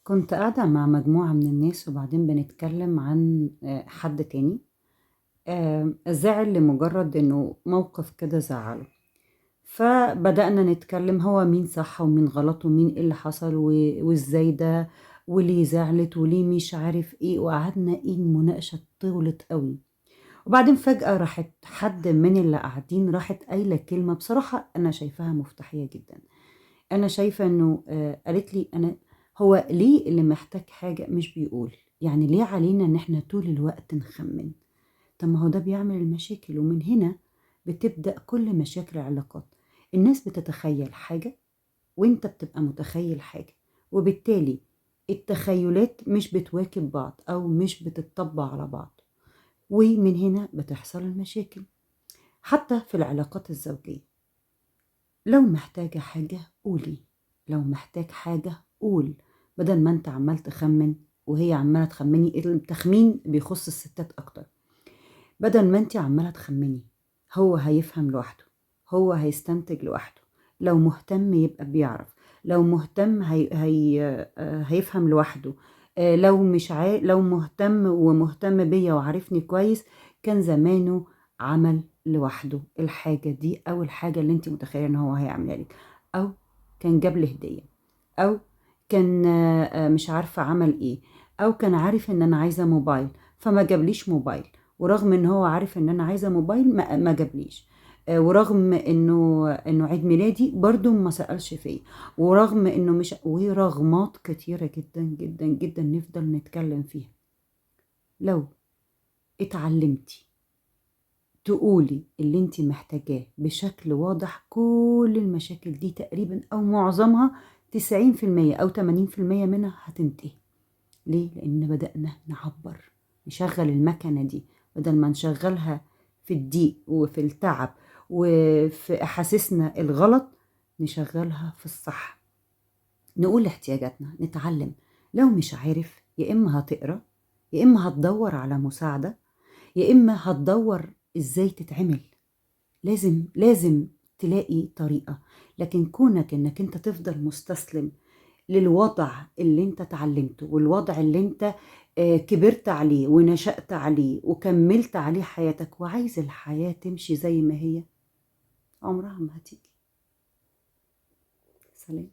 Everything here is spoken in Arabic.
كنت قاعدة مع مجموعة من الناس وبعدين بنتكلم عن حد تاني زعل لمجرد إنه موقف كده زعله. فبدأنا نتكلم هو مين صح ومين غلط ومين إيه اللي حصل وإزاي ده وليه زعلت وليه مش عارف إيه، وقعدنا إيه المناقشة طولت قوي. وبعدين فجأة راحت حد من اللي قاعدين راحت قايلة كلمة بصراحة أنا شايفاها مفتاحية جدا. أنا شايفة إنه قالت لي أنا هو ليه اللي محتاج حاجة مش بيقول؟ يعني ليه علينا إن إحنا طول الوقت نخمن؟ طب ما هو ده بيعمل المشاكل، ومن هنا بتبدأ كل مشاكل العلاقات. الناس بتتخيل حاجة وإنت بتبقى متخيل حاجة، وبالتالي التخيلات مش بتواكب بعض أو مش بتطبق على بعض، ومن هنا بتحصل المشاكل. حتى في العلاقات الزوجية، لو محتاجة حاجة قولي، لو محتاج حاجة قول، بدل ما انت عمال تخمن وهي عمالة تخمني. التخمين بيخص الستات أكتر. بدل ما انت عمالة تخمني، هو هيفهم لوحده، هو هيستنتج لوحده. لو مهتم يبقى بيعرف، لو مهتم هيفهم لوحده. لو مش لو مهتم ومهتم بيا وعارفني كويس كان زمانه عمل لوحده الحاجة دي أو الحاجة اللي انت متخيلة ان هو هيعملها لك، أو كان جاب لي هدية، أو كان مش عارفة عمل ايه، أو كان عارف ان انا عايزة موبايل فما جابليش موبايل، ورغم ان هو عارف ان انا عايزه موبايل ما جابليش. ورغم انه عيد ميلادي برضو ما سألش فيا، ورغم انه مش، ورغمات كتيرة جدا جدا جدا نفضل نتكلم فيها. لو اتعلمتي تقولي اللي انت محتاجاه بشكل واضح، كل المشاكل دي تقريبا او معظمها 90% او 80% منها هتنتهي. ليه؟ لأن بدأنا نعبر، نشغل المكنة دي بدل ما نشغلها في الضيق وفي التعب وفي أحاسيسنا الغلط، نشغلها في الصح. نقول احتياجاتنا، نتعلم. لو مش عارف يا إما هتقرأ، يا إما هتدور على مساعدة، يا إما هتدور إزاي تتعمل. لازم تلاقي طريقة. لكن كونك إنك أنت تفضل مستسلم للوضع اللي انت اتعلمته والوضع اللي انت كبرت عليه ونشأت عليه وكملت عليه حياتك، وعايز الحياة تمشي زي ما هي، عمرها ما هتيجي. سلام.